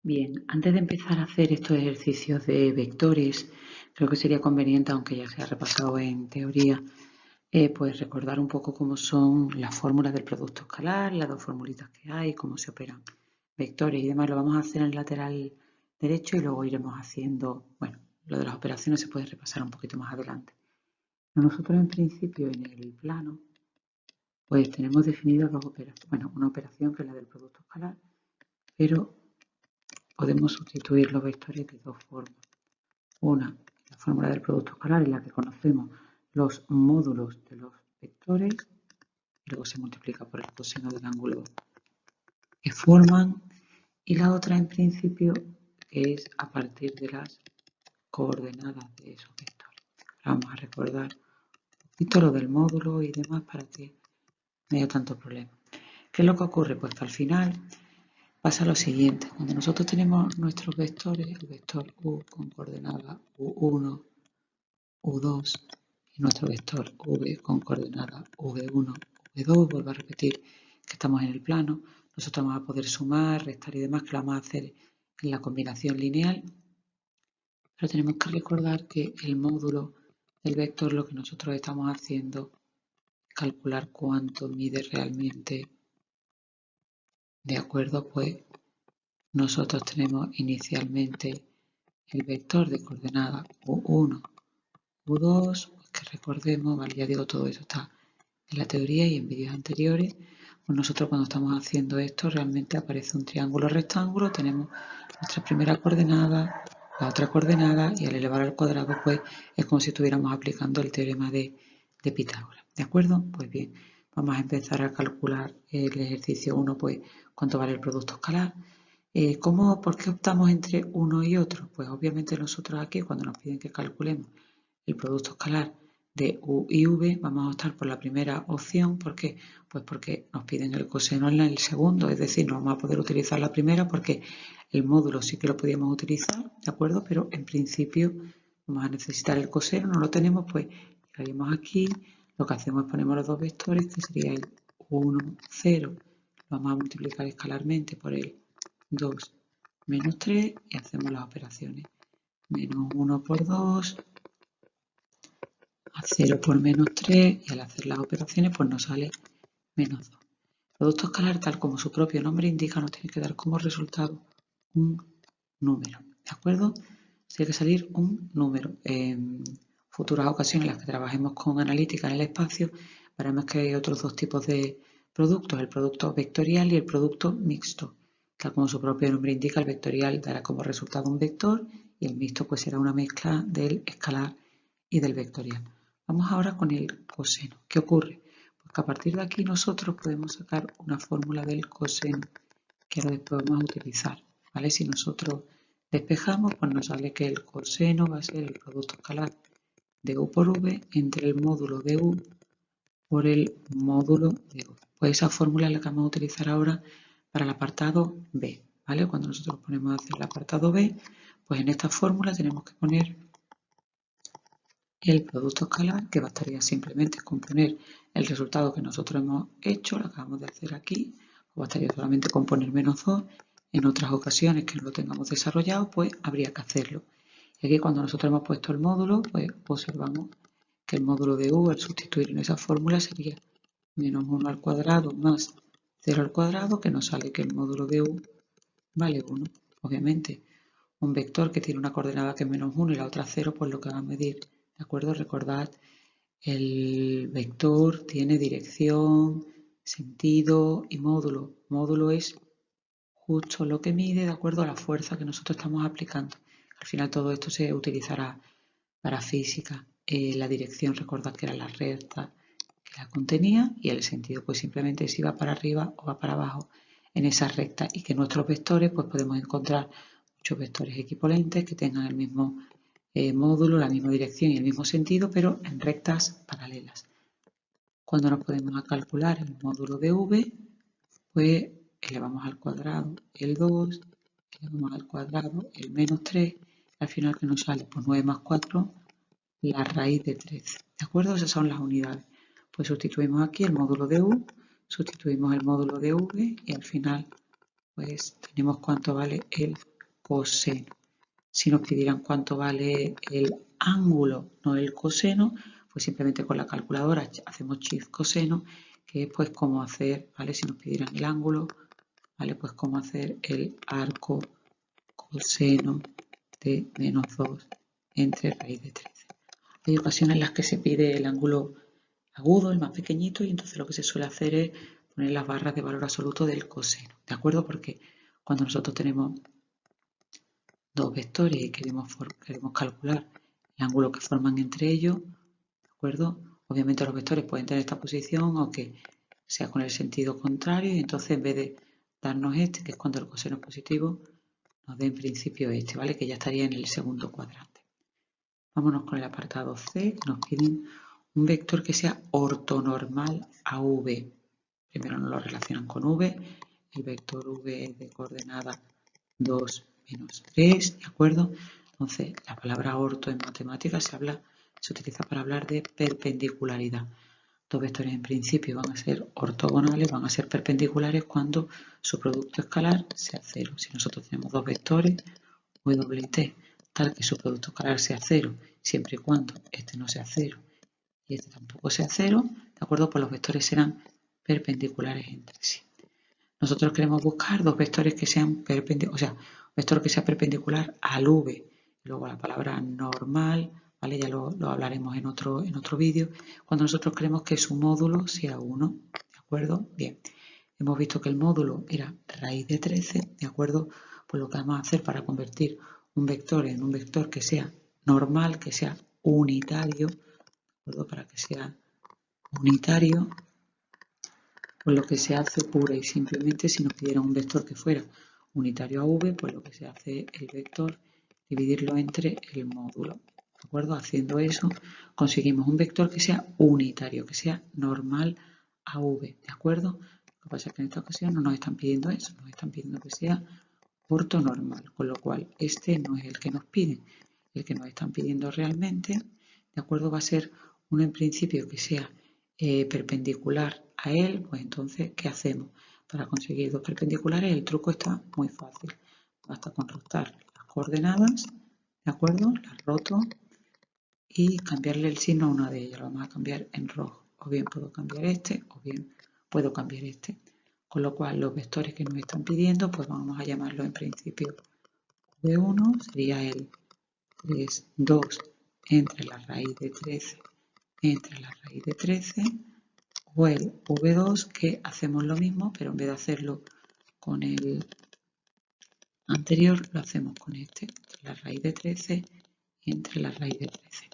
Bien, antes de empezar a hacer estos ejercicios de vectores, creo que sería conveniente, aunque ya se ha repasado en teoría, pues recordar un poco cómo son las fórmulas del producto escalar, las dos formulitas que hay, cómo se operan vectores y demás. Lo vamos a hacer en el lateral derecho y luego iremos haciendo, bueno, lo de las operaciones se puede repasar un poquito más adelante. Nosotros en principio en el plano, pues tenemos definidas dos operaciones, bueno, una operación que es la del producto escalar, pero podemos sustituir los vectores de dos formas. Una, la fórmula del producto escalar en la que conocemos los módulos de los vectores y luego se multiplica por el coseno del ángulo que forman, y la otra en principio es a partir de las coordenadas de esos vectores. Vamos a recordar un poquito lo del módulo y demás para que no haya tanto problema. ¿Qué es lo que ocurre? Pues que al final pasa lo siguiente. Cuando nosotros tenemos nuestros vectores, el vector u con coordenada u1, u2 y nuestro vector v con coordenada v1, v2, vuelvo a repetir que estamos en el plano, nosotros vamos a poder sumar, restar y demás, que lo vamos a hacer en la combinación lineal, pero tenemos que recordar que el módulo del vector lo que nosotros estamos haciendo es calcular cuánto mide realmente. De acuerdo, pues nosotros tenemos inicialmente el vector de coordenada u1, u2, pues que recordemos, vale, ya digo, todo eso está en la teoría y en vídeos anteriores. Pues nosotros cuando estamos haciendo esto realmente aparece un triángulo rectángulo, tenemos nuestra primera coordenada, la otra coordenada y al elevar al cuadrado pues es como si estuviéramos aplicando el teorema de Pitágoras. ¿De acuerdo? Pues bien, vamos a empezar a calcular el ejercicio 1, pues cuánto vale el producto escalar. ¿Por qué optamos entre uno y otro? Pues obviamente nosotros aquí cuando nos piden que calculemos el producto escalar de u y v, vamos a optar por la primera opción. ¿Por qué? Pues porque nos piden el coseno en el segundo, es decir, no vamos a poder utilizar la primera porque el módulo sí que lo podíamos utilizar, ¿de acuerdo? Pero en principio vamos a necesitar el coseno, no lo tenemos, pues llegaríamos aquí, lo que hacemos es ponemos los dos vectores, que sería el 1, 0, lo vamos a multiplicar escalarmente por el 2 menos 3 y hacemos las operaciones. Menos 1 por 2, a 0 por menos 3 y al hacer las operaciones pues nos sale menos 2. El producto escalar, tal como su propio nombre indica, nos tiene que dar como resultado un número, ¿de acuerdo? Tiene que salir un número. En futuras ocasiones en las que trabajemos con analítica en el espacio, veremos que hay otros dos tipos de productos, el producto vectorial y el producto mixto. Tal como su propio nombre indica, el vectorial dará como resultado un vector y el mixto pues será una mezcla del escalar y del vectorial. Vamos ahora con el coseno. ¿Qué ocurre? Pues que a partir de aquí nosotros podemos sacar una fórmula del coseno que ahora después vamos a utilizar, ¿vale? Si nosotros despejamos, pues nos sale que el coseno va a ser el producto escalar de u por v entre el módulo de u por el módulo de u. Pues esa fórmula es la que vamos a utilizar ahora para el apartado B, ¿vale? Cuando nosotros ponemos a hacer el apartado B, pues en esta fórmula tenemos que poner el producto escalar, que bastaría simplemente con poner el resultado que nosotros hemos hecho, lo acabamos de hacer aquí, o bastaría solamente con poner menos 2. En otras ocasiones que no lo tengamos desarrollado, pues habría que hacerlo. Y aquí cuando nosotros hemos puesto el módulo, pues observamos que el módulo de u al sustituir en esa fórmula sería menos 1 al cuadrado más 0 al cuadrado, que nos sale que el módulo de u vale 1. Obviamente, un vector que tiene una coordenada que es menos 1 y la otra 0, pues lo que va a medir, ¿de acuerdo? Recordad, el vector tiene dirección, sentido y módulo. Módulo es justo lo que mide de acuerdo a la fuerza que nosotros estamos aplicando. Al final todo esto se utilizará para física. La dirección, recordad que era la recta que la contenía y el sentido pues simplemente si va para arriba o va para abajo en esa recta, y que nuestros vectores pues podemos encontrar muchos vectores equivalentes que tengan el mismo módulo, la misma dirección y el mismo sentido, pero en rectas paralelas. Cuando nos podemos calcular el módulo de v, pues elevamos al cuadrado el 2, elevamos al cuadrado el menos 3, al final que nos sale pues 9 más 4, la raíz de 13. ¿De acuerdo? Esas son las unidades. Pues sustituimos aquí el módulo de u, sustituimos el módulo de v y al final pues tenemos cuánto vale el coseno. Si nos pidieran cuánto vale el ángulo, no el coseno, pues simplemente con la calculadora hacemos shift coseno, que es pues cómo hacer, ¿vale? Si nos pidieran el ángulo, ¿vale? Pues cómo hacer el arco coseno de menos 2 entre raíz de 13. Hay ocasiones en las que se pide el ángulo agudo, el más pequeñito, y entonces lo que se suele hacer es poner las barras de valor absoluto del coseno, ¿de acuerdo? Porque cuando nosotros tenemos dos vectores y queremos calcular el ángulo que forman entre ellos, ¿de acuerdo? Obviamente los vectores pueden tener esta posición o que sea con el sentido contrario, y entonces en vez de darnos este, que es cuando el coseno es positivo, nos da en principio este, ¿vale? Que ya estaría en el segundo cuadrante. Vámonos con el apartado C, que nos piden un vector que sea ortonormal a V. Primero nos lo relacionan con V. El vector V es de coordenada 2, menos 3, ¿de acuerdo? Entonces, la palabra orto en matemáticas se utiliza para hablar de perpendicularidad. Dos vectores en principio van a ser ortogonales, van a ser perpendiculares cuando su producto escalar sea 0. Si nosotros tenemos dos vectores, W y T, tal que su producto escalar sea 0, siempre y cuando este no sea 0 y este tampoco sea 0, ¿de acuerdo? Pues los vectores serán perpendiculares entre sí. Nosotros queremos buscar dos vectores que sean perpendiculares, o sea, un vector que sea perpendicular al V. Luego la palabra normal, ¿vale? Ya lo hablaremos en otro vídeo. Cuando nosotros queremos que su módulo sea 1, ¿de acuerdo? Bien, hemos visto que el módulo era raíz de 13, ¿de acuerdo? Pues lo que vamos a hacer para convertir un vector en un vector que sea normal, que sea unitario, ¿de acuerdo? Para que sea unitario, pues lo que se hace pura y simplemente, si nos pidiera un vector que fuera unitario a V, pues lo que se hace es el vector dividirlo entre el módulo. ¿De acuerdo? Haciendo eso, conseguimos un vector que sea unitario, que sea normal a V. ¿De acuerdo? Lo que pasa es que en esta ocasión no nos están pidiendo eso, nos están pidiendo que sea ortonormal, con lo cual este no es el que nos piden. El que nos están pidiendo realmente, ¿de acuerdo? Va a ser uno en principio que sea perpendicular a él, pues entonces, ¿qué hacemos? Para conseguir dos perpendiculares el truco está muy fácil. Basta con rotar las coordenadas, ¿de acuerdo? Las roto y cambiarle el signo a una de ellas. Lo vamos a cambiar en rojo. O bien puedo cambiar este, o bien puedo cambiar este. Con lo cual los vectores que nos están pidiendo, pues vamos a llamarlo en principio V1, sería el 3, 2 entre la raíz de 13 entre la raíz de 13, o el V2, que hacemos lo mismo, pero en vez de hacerlo con el anterior, lo hacemos con este, entre la raíz de 13 y entre la raíz de 13.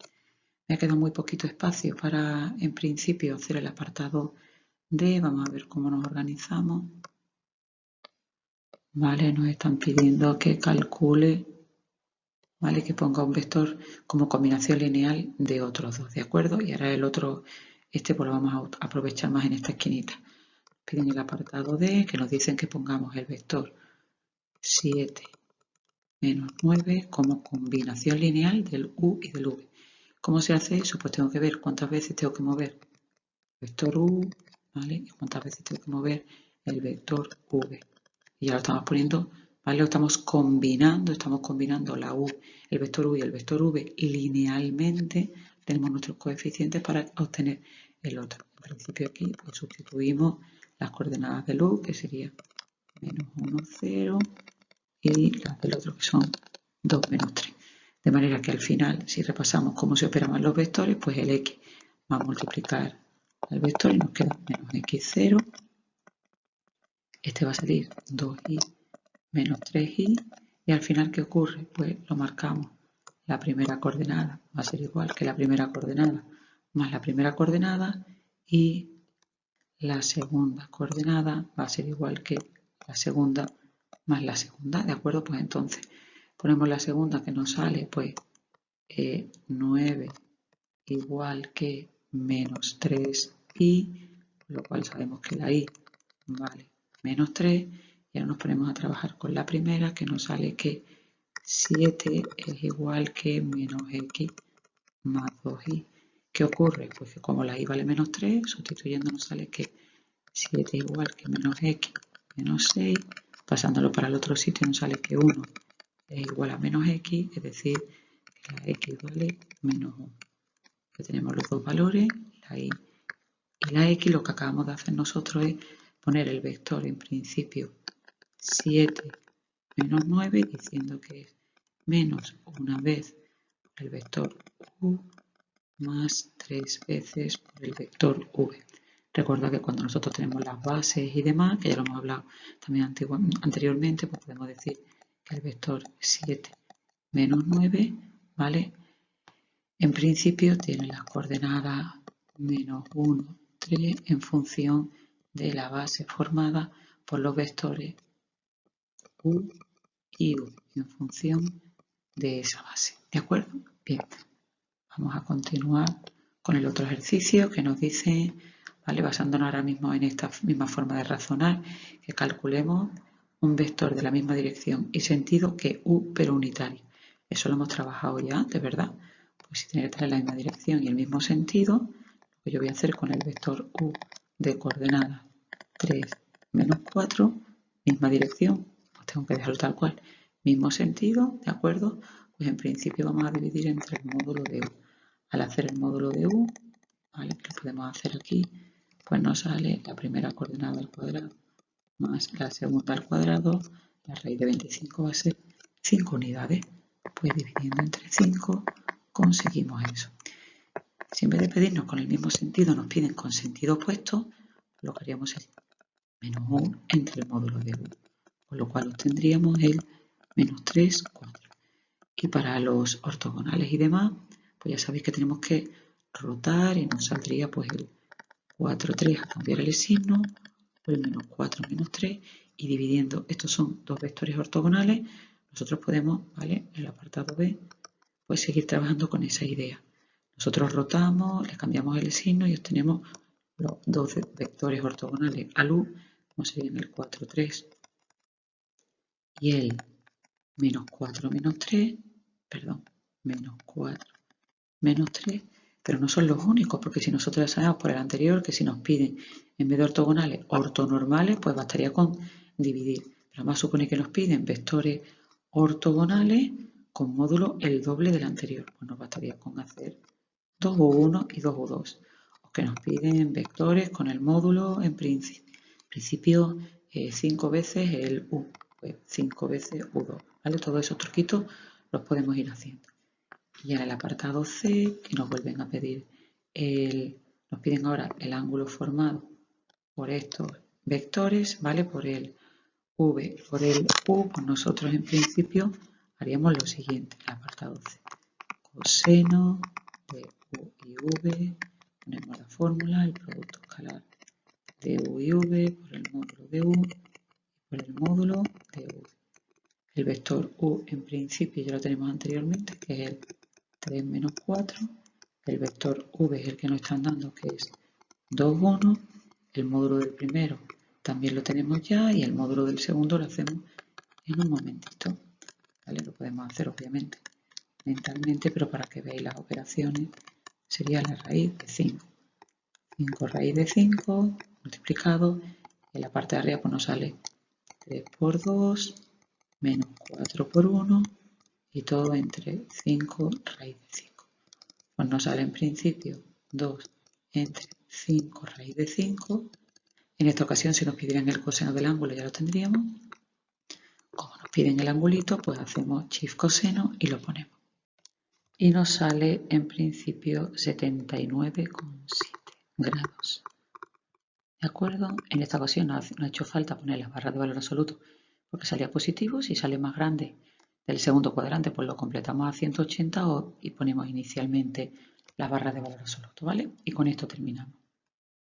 Me ha quedado muy poquito espacio para, en principio, hacer el apartado D. Vamos a ver cómo nos organizamos. Vale, nos están pidiendo que calcule, vale, que ponga un vector como combinación lineal de otros dos, ¿de acuerdo? Y ahora el otro, este pues lo vamos a aprovechar más en esta esquinita. Piden el apartado D, que nos dicen que pongamos el vector 7 menos 9 como combinación lineal del U y del V. ¿Cómo se hace eso? Pues tengo que ver cuántas veces tengo que mover el vector U, ¿vale? Y cuántas veces tengo que mover el vector V. Y ya lo estamos poniendo, ¿vale? Lo estamos combinando la U, el vector U y el vector V linealmente. Tenemos nuestros coeficientes para obtener el otro. En principio aquí pues sustituimos las coordenadas del U, que sería menos 1, 0, y las del otro que son 2, menos 3. De manera que al final, si repasamos cómo se operaban los vectores, pues el X va a multiplicar al vector y nos queda menos X0. Este va a salir 2y menos 3y. Y al final, ¿qué ocurre? Pues lo marcamos. La primera coordenada va a ser igual que la primera coordenada más la primera coordenada, y la segunda coordenada va a ser igual que la segunda más la segunda, ¿de acuerdo? Pues entonces ponemos la segunda que nos sale, pues 9 igual que menos 3y, con lo cual sabemos que la y vale menos 3, y ahora nos ponemos a trabajar con la primera que nos sale que 7 es igual que menos x más 2y. ¿Qué ocurre? Pues que como la y vale menos 3, sustituyendo nos sale que 7 es igual que menos x menos 6, pasándolo para el otro sitio nos sale que 1 es igual a menos x, es decir, que la x vale menos 1. Que tenemos los dos valores, la y la x. Lo que acabamos de hacer nosotros es poner el vector en principio 7 menos 9, diciendo que es menos una vez por el vector u más 3 veces por el vector v. Recuerda que cuando nosotros tenemos las bases y demás, que ya lo hemos hablado también anteriormente, pues podemos decir que el vector 7 menos 9, ¿vale? En principio tiene las coordenadas menos 1, 3 en función de la base formada por los vectores u y u, en función de esa base. ¿De acuerdo? Bien, vamos a continuar con el otro ejercicio que nos dice, ¿vale? Basándonos ahora mismo en esta misma forma de razonar, que calculemos un vector de la misma dirección y sentido que u, pero unitario. Eso lo hemos trabajado ya antes, ¿verdad? Pues si tiene que tener la misma dirección y el mismo sentido, lo que yo voy a hacer con el vector u de coordenadas 3 menos 4, misma dirección, pues tengo que dejarlo tal cual, mismo sentido, ¿de acuerdo? Pues en principio vamos a dividir entre el módulo de u. Al hacer el módulo de u, ¿vale? Que lo podemos hacer aquí, pues nos sale la primera coordenada al cuadrado más la segunda al cuadrado, la raíz de 25 va a ser 5 unidades. Pues dividiendo entre 5 conseguimos eso. Si en vez de pedirnos con el mismo sentido nos piden con sentido opuesto, lo que haríamos es menos 1 entre el módulo de u, con lo cual obtendríamos el menos 3, 4. Y para los ortogonales y demás, pues ya sabéis que tenemos que rotar y nos saldría pues el 4, 3 a cambiar el signo, o el menos 4, menos 3, y dividiendo, estos son dos vectores ortogonales, nosotros podemos, ¿vale? En el apartado B, pues seguir trabajando con esa idea. Nosotros rotamos, le cambiamos el signo y obtenemos los dos vectores ortogonales al u, como serían el 4, 3 y el menos 4, menos 3, perdón, menos 4, menos 3, pero no son los únicos, porque si nosotros ya sabemos por el anterior que si nos piden en vez de ortogonales ortonormales, pues bastaría con dividir. Pero además supone que nos piden vectores ortogonales con módulo el doble del anterior, pues nos bastaría con hacer 2u1 y 2u2. O que nos piden vectores con el módulo en principio 5 veces el u, pues 5 veces u2, ¿vale? Todos esos truquitos los podemos ir haciendo. Y en el apartado C, que nos vuelven a pedir, nos piden ahora el ángulo formado por estos vectores, ¿vale? Por el V y por el U, pues nosotros en principio haríamos lo siguiente, el apartado C. Coseno de U y V, ponemos la fórmula, el producto escalar de U y V por el módulo de U y por el módulo de V. El vector U en principio ya lo tenemos anteriormente, que es el 3 menos 4, el vector v es el que nos están dando, que es 2, 1, el módulo del primero también lo tenemos ya y el módulo del segundo lo hacemos en un momentito, ¿vale? Lo podemos hacer obviamente mentalmente, pero para que veáis las operaciones sería la raíz de 5. 5 raíz de 5 multiplicado, en la parte de arriba pues nos sale 3 por 2 menos 4 por 1 y todo entre 5 raíz de 5. Pues nos sale en principio 2 entre 5 raíz de 5. En esta ocasión, si nos pidieran el coseno del ángulo, ya lo tendríamos. Como nos piden el angulito, pues hacemos shift coseno y lo ponemos. Y nos sale en principio 79,7 grados. ¿De acuerdo? En esta ocasión no ha hecho falta poner las barras de valor absoluto porque salía positivo. Si sale más grande del segundo cuadrante, pues lo completamos a 180 y ponemos inicialmente las barras de valor absoluto, ¿vale? Y con esto terminamos.